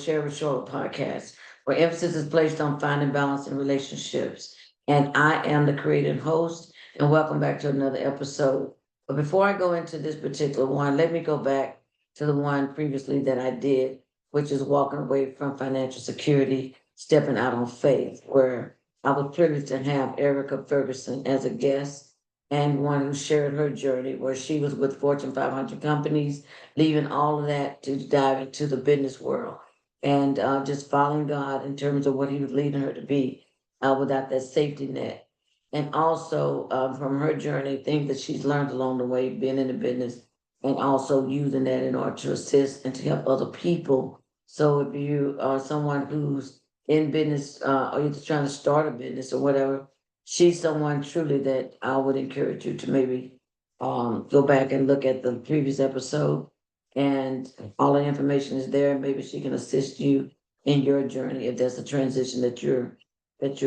Share with Short podcast, where emphasis is placed on finding balance in relationships. And I am the creator and host, and welcome back to another episode. But before I go into this particular one, let me go back to the one previously that I did, which is walking away from financial security, stepping out on faith, where I was privileged to have Erica Ferguson as a guest and one who shared her journey, where she was with Fortune 500 companies, leaving all of that to dive into the business world and just following God in terms of what He was leading her to be without that safety net. And also from her journey, things that she's learned along the way, being in the business, and also using that in order to assist and to help other people. So if you are someone who's in business or you're just trying to start a business or whatever, she's someone truly that I would encourage you to maybe go back and look at the previous episode, and all the information is there. Maybe she can assist you in your journey if there's a transition that you're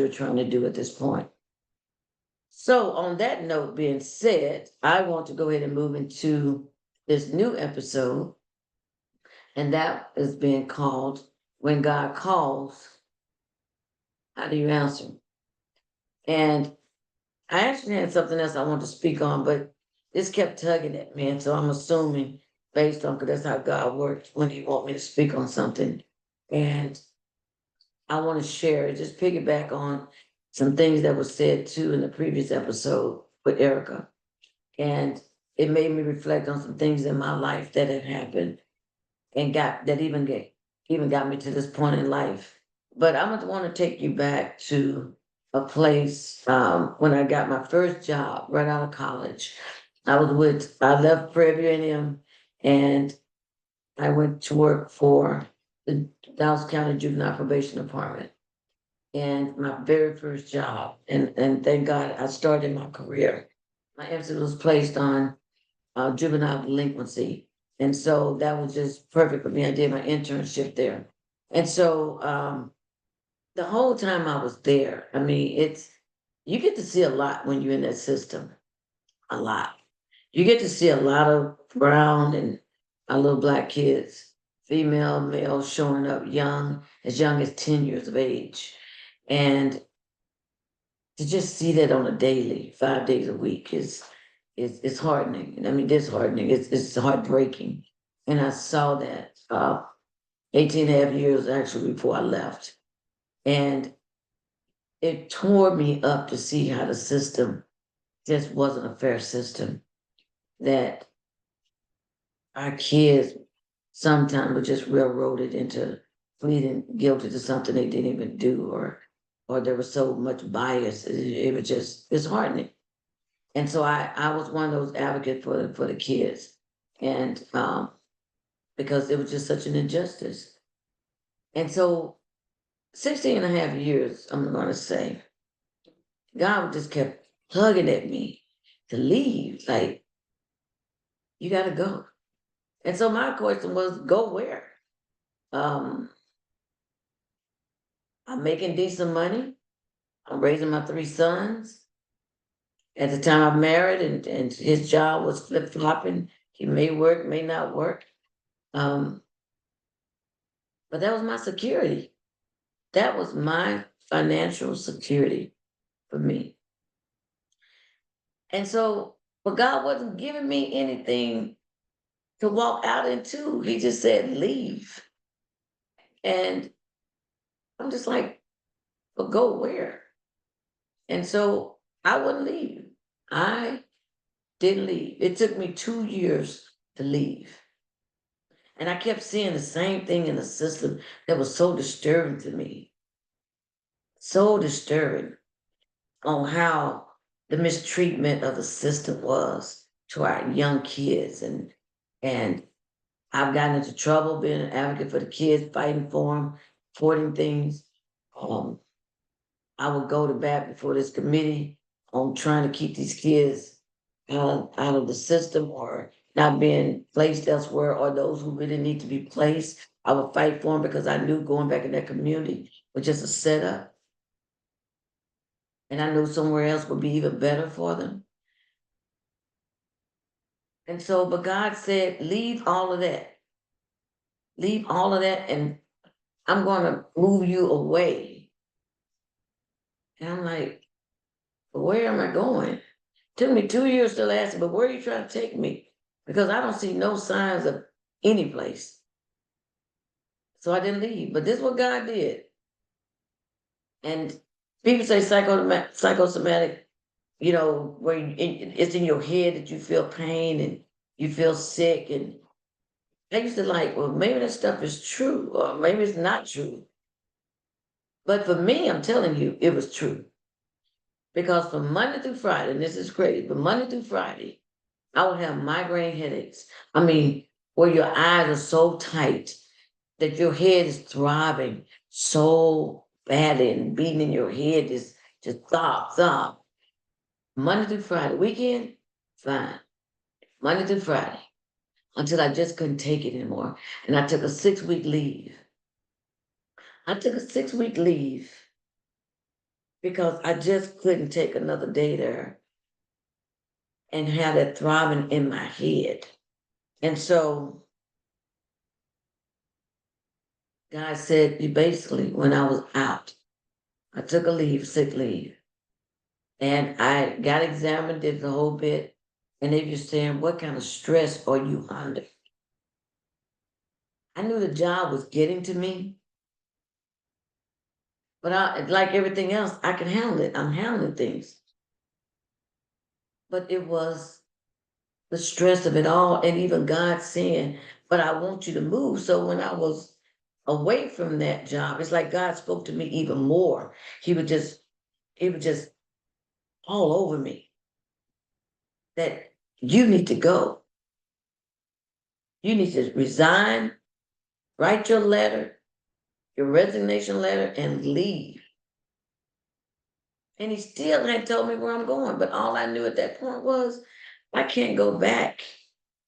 trying to do at this point. So, on that note being said, I want to go ahead and move into this new episode, and that is being called When God Calls, How Do You Answer? And I actually had something else I want to speak on, but this kept tugging at me. And so I'm assuming, based on, because that's how God works when He want me to speak on something. And I want to share, just piggyback on some things that were said too in the previous episode with Erica. And it made me reflect on some things in my life that had happened and even got me to this point in life. But I'm gonna want to take you back to a place when I got my first job right out of college. I left Prairie View A&M and I went to work for the Dallas County Juvenile Probation Department. And my very first job, and thank God I started my career. My emphasis was placed on juvenile delinquency. And so that was just perfect for me. I did my internship there. And so the whole time I was there, I mean, you get to see a lot when you're in that system, a lot. You get to see a lot of brown and little black kids, female, male, showing up young as 10 years of age. And to just see that on a daily, 5 days a week is heartening. And I mean, disheartening. It's heartbreaking. And I saw that 18 and a half years actually before I left. And it tore me up to see how the system just wasn't a fair system. That our kids sometimes were just railroaded into pleading guilty to something they didn't even do, or there was so much bias. It was just disheartening. And so I was one of those advocates for the kids, and because it was just such an injustice. And so 16 and a half years, I'm going to say, God just kept tugging at me to leave. Like, you got to go. And so my question was, go where? Um, I'm making decent money. I'm raising my three sons. At the time I married, and his job was flip flopping. He may work, may not work. Um, but that was my security. That was my financial security for me. And so, but God wasn't giving me anything to walk out into. He just said, leave. And I'm just like, but go where? And so I wouldn't leave. I didn't leave. It took me 2 years to leave. And I kept seeing the same thing in the system that was so disturbing to me. So disturbing on how the mistreatment of the system was to our young kids. And I've gotten into trouble being an advocate for the kids, fighting for them, reporting things. Um, I would go to bat before this committee on trying to keep these kids out of the system or not being placed elsewhere, or those who really need to be placed. I would fight for them because I knew going back in that community was just a setup. And I knew somewhere else would be even better for them. And so, but God said, leave all of that. Leave all of that and I'm going to move you away. And I'm like, where am I going? Took me 2 years to last, but where are you trying to take me? Because I don't see no signs of any place. So I didn't leave. But this is what God did. And people say psychosomatic, where it's in your head that you feel pain and you feel sick. And I used to like, well, maybe that stuff is true, or maybe it's not true. But for me, I'm telling you, it was true. Because from Monday through Friday, and this is crazy, but Monday through Friday, I would have migraine headaches. I mean, where your eyes are so tight that your head is throbbing so badly and beating in your head is just thump, thump. Monday through Friday. Weekend, fine. Monday through Friday. Until I just couldn't take it anymore. And I took a 6-week leave. I took a 6-week leave because I just couldn't take another day there and have that throbbing in my head. And so God said, you basically, when I was out, I took a leave, sick leave, and I got examined, did the whole bit. And they were saying, what kind of stress are you under? I knew the job was getting to me, but like everything else, I can handle it. I'm handling things. But it was the stress of it all, and even God saying, but I want you to move. So when I was away from that job, it's like God spoke to me even more. He would just all over me that you need to go. You need to resign, write your resignation letter, and leave. And he still hadn't told me where I'm going. But all I knew at that point was I can't go back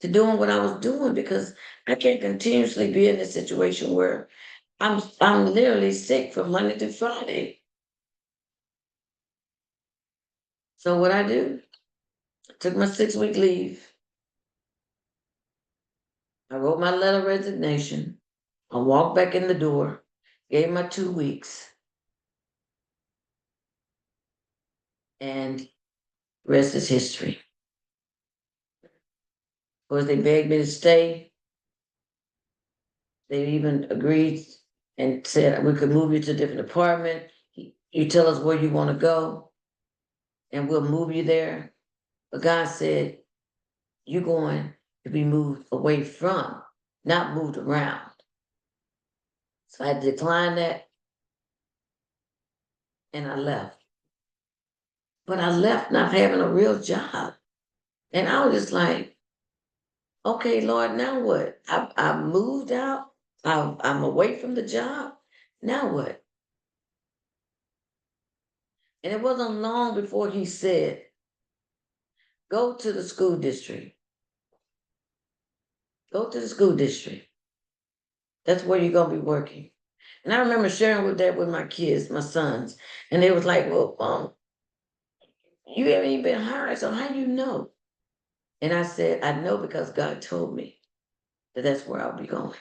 to doing what I was doing because I can't continuously be in this situation where I'm literally sick from Monday to Friday. So what I do, I took my 6-week leave. I wrote my letter of resignation. I walked back in the door, gave my 2 weeks, and rest is history. Of course, they begged me to stay. They even agreed and said we could move you to a different apartment. You tell us where you want to go, and we'll move you there. But God said, you're going to be moved away from, not moved around. So I declined that and I left. But I left not having a real job. And I was just like, okay, Lord, now what? I moved out. I'm away from the job. Now what? And it wasn't long before he said, go to the school district. Go to the school district. That's where you're going to be working. And I remember sharing with my kids, my sons. And they was like, well, you haven't even been hired, so how do you know? And I said, I know because God told me that that's where I'll be going.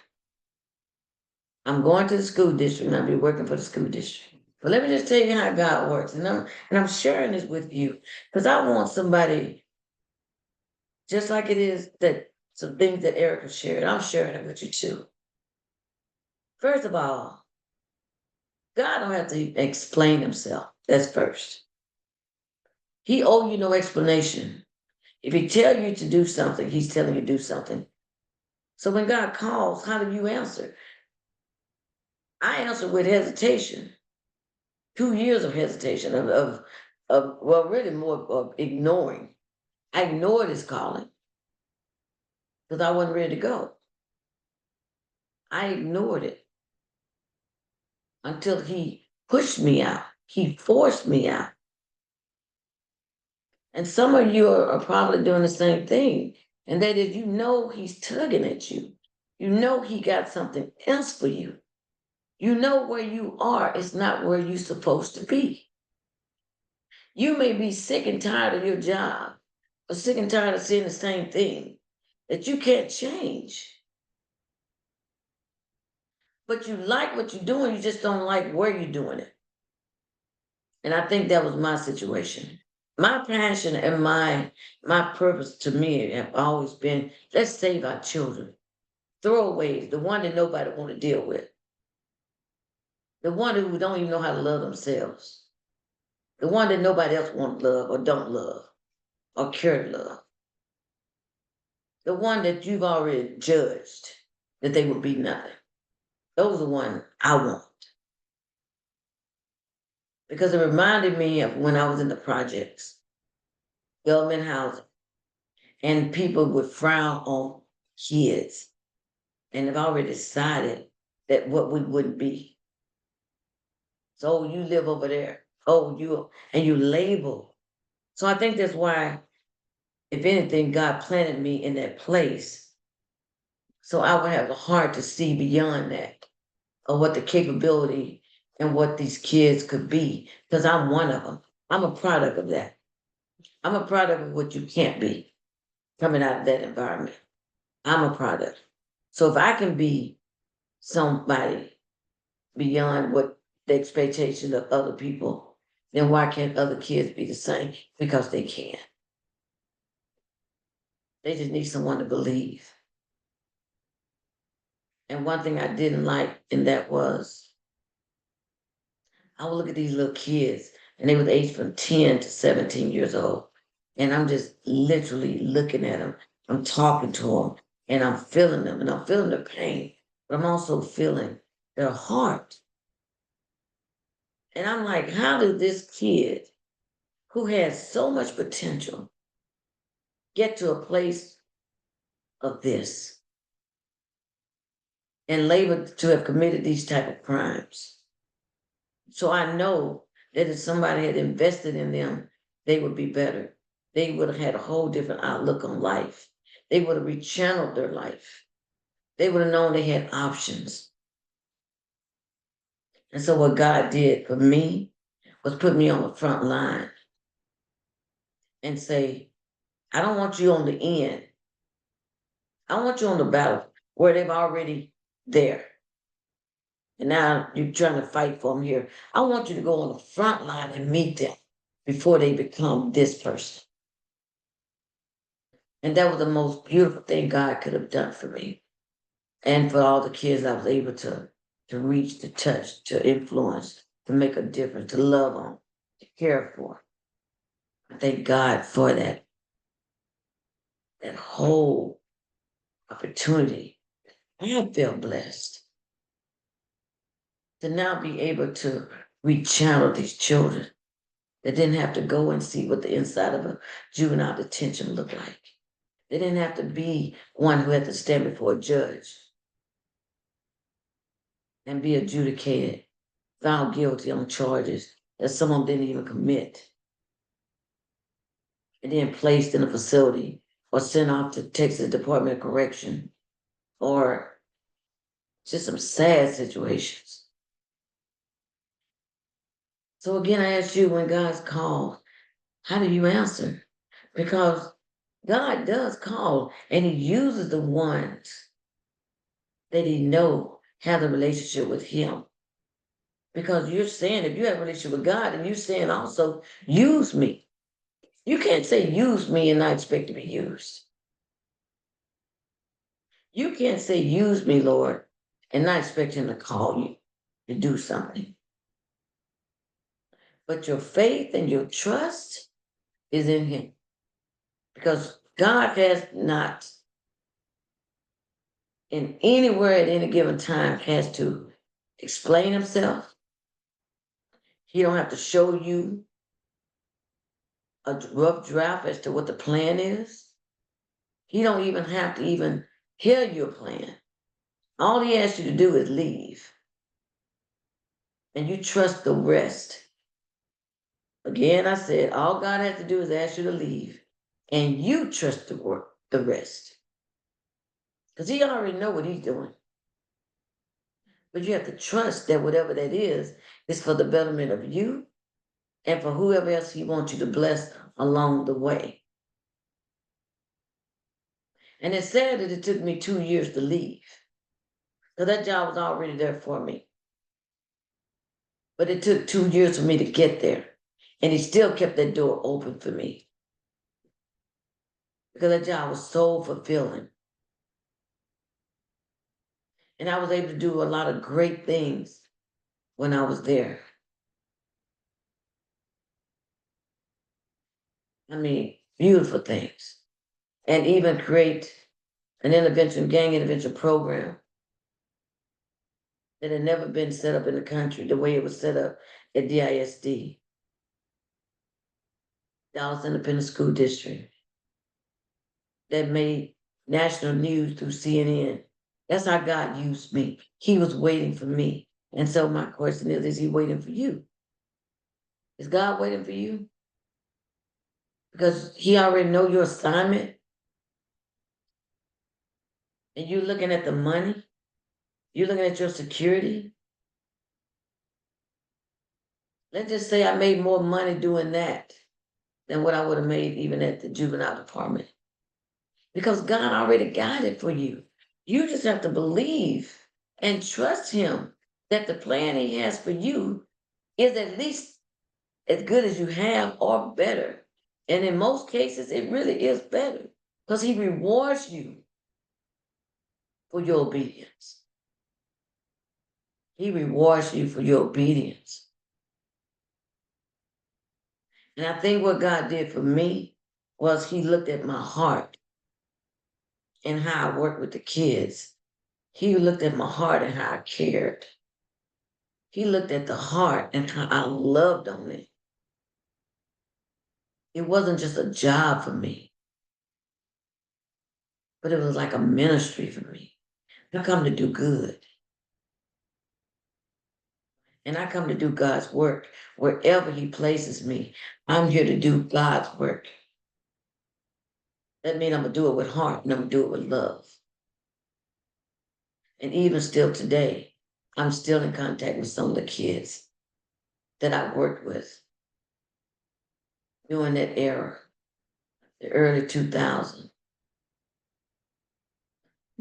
I'm going to the school district and I'll be working for the school district. But let me just tell you how God works. And I'm sharing this with you because I want somebody, just like it is that some things that Erica shared, I'm sharing it with you too. First of all, God don't have to explain himself. That's first. He owe you no explanation. If he tell you to do something, he's telling you to do something. So when God calls, how do you answer? I answer with hesitation. 2 years of hesitation, well, really more of ignoring. I ignored his calling because I wasn't ready to go. I ignored it until he pushed me out. He forced me out. And some of you are probably doing the same thing. And that is, he's tugging at you. You know he got something else for you. You know where you are is not where you're supposed to be. You may be sick and tired of your job or sick and tired of seeing the same thing that you can't change. but you like what you're doing, you just don't like where you're doing it. And I think that was my situation. My passion and my purpose to me have always been, let's save our children. Throwaways, the one that nobody want to deal with, the one who don't even know how to love themselves, the one that nobody else want to love or don't love or care to love, the one that you've already judged that they would be nothing. Those are the ones I want, because it reminded me of when I was in the projects, government housing, and people would frown on kids and have already decided that what we wouldn't be. So you live over there. Oh, you label. So I think that's why, if anything, God planted me in that place. So I would have the heart to see beyond that, of what the capability and what these kids could be. Because I'm one of them. I'm a product of that. I'm a product of what you can't be coming out of that environment. I'm a product. So if I can be somebody beyond what the expectation of other people, then why can't other kids be the same? Because they can. They just need someone to believe. And one thing I didn't like in that was, I would look at these little kids and they was aged from 10 to 17 years old. And I'm just literally looking at them. I'm talking to them and I'm feeling them and I'm feeling their pain, but I'm also feeling their heart. And I'm like, how did this kid who has so much potential get to a place of this and labeled to have committed these type of crimes? So I know that if somebody had invested in them, they would be better. They would have had a whole different outlook on life. They would have rechanneled their life. They would have known they had options. And so what God did for me was put me on the front line and say, I don't want you on the end. I want you on the battle where they've already there. And now you're trying to fight for them here. I want you to go on the front line and meet them before they become this person. And that was the most beautiful thing God could have done for me. And for all the kids I was able to reach, to touch, to influence, to make a difference, to love on, to care for. I thank God for that whole opportunity. I feel blessed to now be able to rechannel these children that didn't have to go and see what the inside of a juvenile detention looked like. They didn't have to be one who had to stand before a judge and be adjudicated, found guilty on charges that someone didn't even commit, and then placed in a facility or sent off to Texas Department of Correction, or just some sad situations. So again, I ask you, when God's called, how do you answer? Because God does call, and He uses the ones that He know have a relationship with Him. Because you're saying, if you have a relationship with God, and you're saying also, use me. You can't say use me and not expect to be used. You can't say use me, Lord, and not expect Him to call you to do something. But your faith and your trust is in Him. Because God has not, in anywhere at any given time, has to explain Himself. He don't have to show you a rough draft as to what the plan is. He don't even have to even hear your plan. All He asks you to do is leave. And you trust the rest. Again, I said, all God has to do is ask you to leave. And you trust the rest. Because He already know what He's doing. But you have to trust that whatever that is for the betterment of you and for whoever else He wants you to bless along the way. And it's sad that it took me 2 years to leave. Because that job was already there for me. But it took 2 years for me to get there. And he still kept that door open for me. Because that job was so fulfilling. And I was able to do a lot of great things when I was there. I mean, beautiful things. And even create an gang intervention program that had never been set up in the country the way it was set up at DISD, Dallas Independent School District, that made national news through CNN. That's how God used me. He was waiting for me. And so my question is he waiting for you? Is God waiting for you? Because he already know your assignment and you're looking at the money, you're looking at your security. Let's just say I made more money doing that than what I would have made even at the juvenile department. Because God already got it for you. You just have to believe and trust him that the plan he has for you is at least as good as you have or better. And in most cases, it really is better because he rewards you for your obedience. He rewards you for your obedience. And I think what God did for me was he looked at my heart and how I worked with the kids. He looked at my heart and how I cared. He looked at the heart and how I loved on it. It wasn't just a job for me, but it was like a ministry for me. I come to do good. And I come to do God's work wherever he places me. I'm here to do God's work. That means I'm going to do it with heart and I'm going to do it with love. And even still today, I'm still in contact with some of the kids that I worked with during that era, the early 2000s.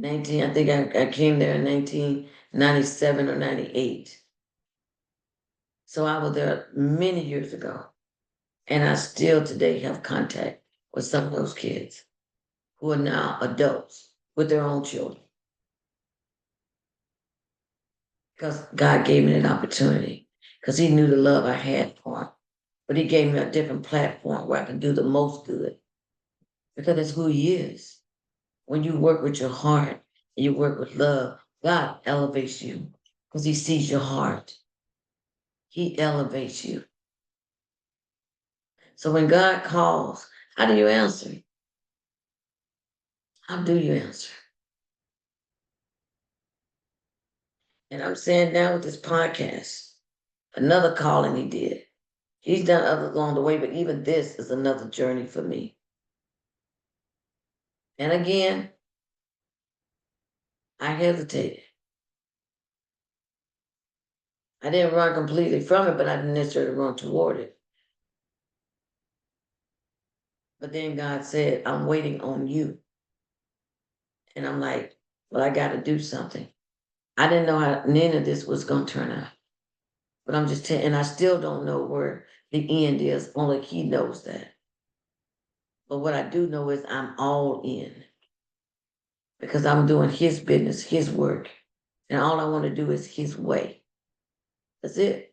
I think I came there in 1997 or 98. So I was there many years ago. And I still today have contact with some of those kids who are now adults with their own children. Because God gave me that opportunity. Because he knew the love I had for him. But he gave me a different platform where I can do the most good. Because that's who he is. When you work with your heart and you work with love, God elevates you because he sees your heart. He elevates you. So when God calls, how do you answer? How do you answer? And I'm saying now with this podcast, another calling he did. He's done others along the way, but even this is another journey for me. And again, I hesitated. I didn't run completely from it, but I didn't necessarily run toward it. But then God said, I'm waiting on you. And I'm like, well, I got to do something. I didn't know how any of this was going to turn out. But I'm just telling, and I still don't know where the end is. Only he knows that. But what I do know is I'm all in because I'm doing his business, his work. And all I want to do is his way. That's it.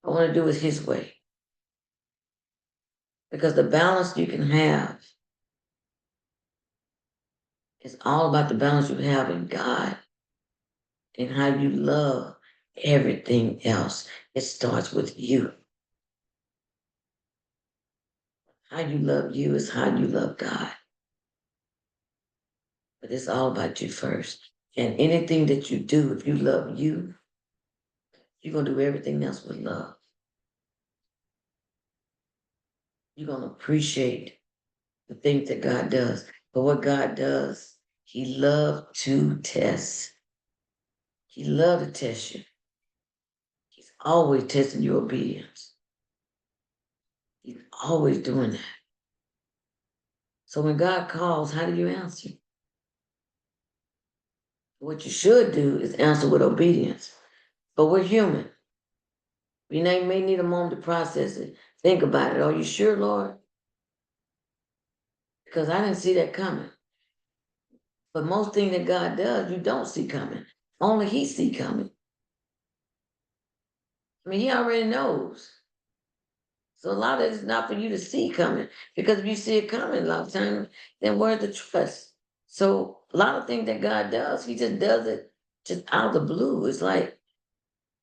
I want to do it his way. Because the balance you can have is all about the balance you have in God and how you love everything else. It starts with you. How you love you is how you love God. But it's all about you first. And anything that you do, if you love you, you're going to do everything else with love. You're going to appreciate the things that God does. But what God does, he loves to test. He loves to test you. He's always testing your obedience. He's always doing that. So when God calls, how do you answer? What you should do is answer with obedience. But we're human. You may need a moment to process it. Think about it. Are you sure, Lord? Because I didn't see that coming. But most things that God does, you don't see coming. Only He see coming. I mean, He already knows. So a lot of it is not for you to see coming. Because if you see it coming a lot of times, then where's the trust? So a lot of things that God does, He just does it just out of the blue. It's like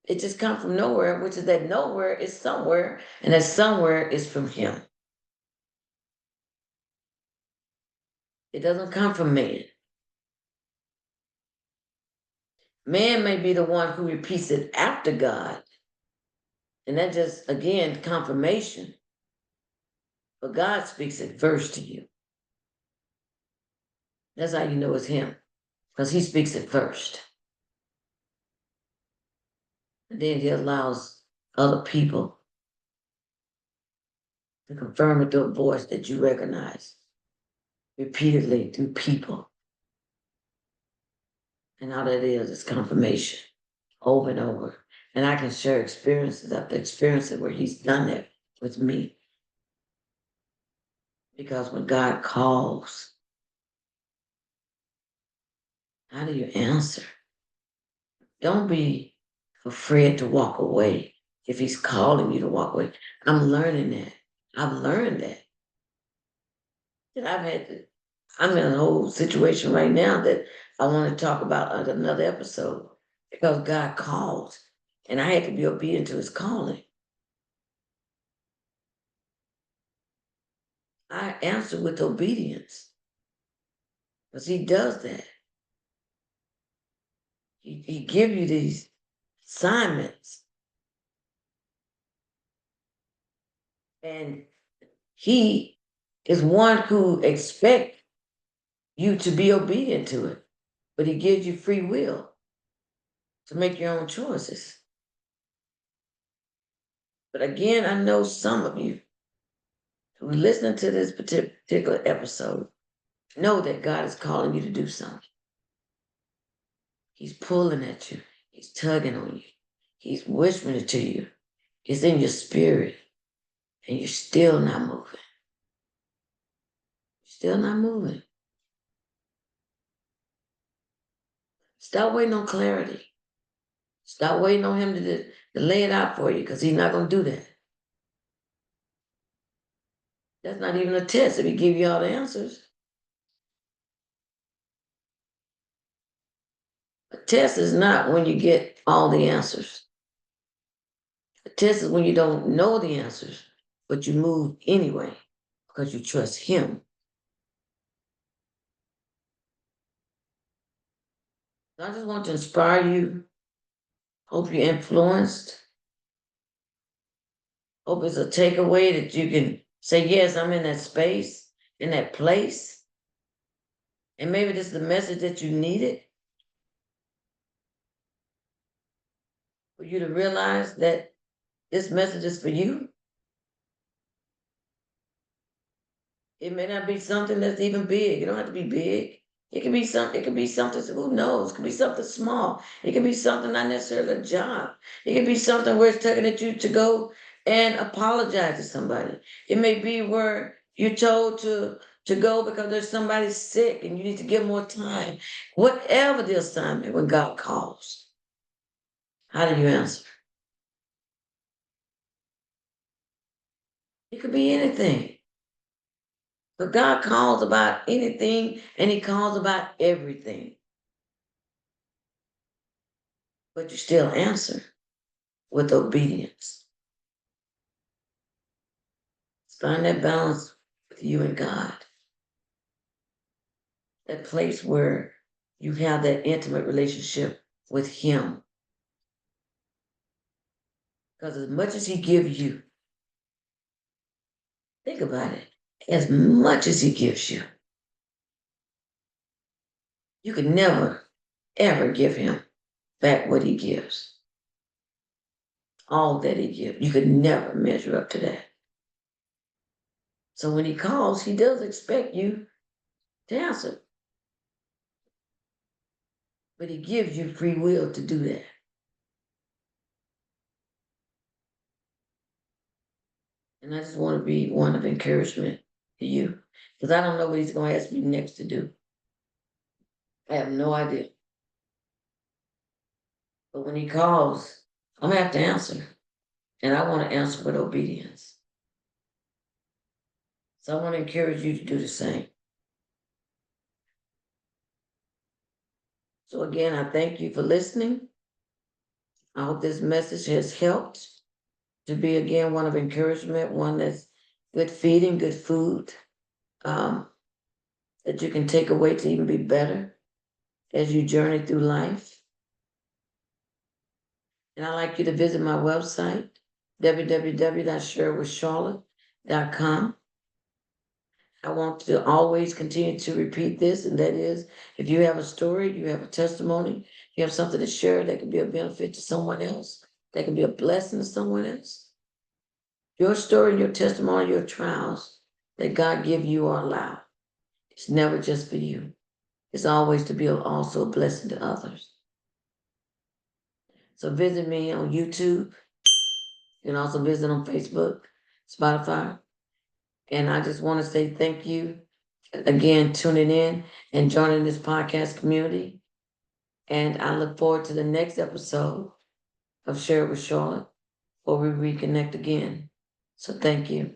it just comes from nowhere, which is that nowhere is somewhere, and that somewhere is from Him. It doesn't come from man. Man may be the one who repeats it after God. And that just, again, confirmation. But God speaks it first to you. That's how you know it's Him, because He speaks it first. And then He allows other people to confirm it through a voice that you recognize repeatedly through people. And all that is confirmation over and over. And I can share experiences after experiences where He's done that with me. Because when God calls, how do you answer? Don't be afraid to walk away if He's calling you to walk away. I'm learning that. I've learned that. And I'm in a whole situation right now that I want to talk about on another episode because God called and I had to be obedient to His calling. I answer with obedience because He does that. He give you these assignments and He is one who expects you to be obedient to it, but He gives you free will to make your own choices. But again, I know some of you who are listening to this particular episode know that God is calling you to do something. He's pulling at you. He's tugging on you. He's whispering it to you. It's in your spirit, and you're still not moving. Still not moving. Stop waiting on clarity. Stop waiting on Him to lay it out for you because He's not going to do that. That's not even a test if He give you all the answers. A test is not when you get all the answers. A test is when you don't know the answers, but you move anyway because you trust Him. I just want to inspire you. Hope you're influenced. Hope it's a takeaway that you can say, yes, I'm in that space, in that place. And maybe this is the message that you needed for you to realize that this message is for you. It may not be something that's even big. It don't have to be big. It could be something, who knows? It could be something small. It could be something not necessarily a job. It could be something where it's tugging at you to go and apologize to somebody. It may be where you're told to go because there's somebody sick and you need to give more time. Whatever the assignment, when God calls, how do you answer? It could be anything. But God calls about anything and He calls about everything. But you still answer with obedience. Find that balance with you and God. That place where you have that intimate relationship with Him. Because as much as He gives you, think about it, as much as He gives you, you can never, ever give Him back what He gives. All that He gives, you could never measure up to that. So when He calls, He does expect you to answer. but he gives you free will to do that. And I just want to be one of encouragement to you, because I don't know what he's going to ask me next to do. I have no idea. But when he calls, I'm going to have to answer. And I want to answer with obedience. So I want to encourage you to do the same. So again, I thank you for listening. I hope this message has helped to be again one of encouragement, one that's good feeding, good food, that you can take away to even be better as you journey through life. And I'd like you to visit my website, www.sharewithcharlotte.com. I want to always continue to repeat this, and that is, if you have a story, you have a testimony, you have something to share that can be a benefit to someone else, that can be a blessing to someone else. Your story, your testimony, your trials that God give you or allow, it's never just for you. It's always to be also a blessing to others. So visit me on YouTube. You can also visit on Facebook, Spotify. And I just want to say thank you again, tuning in and joining this podcast community. And I look forward to the next episode of Share It with Charlotte, where we reconnect again. So thank you.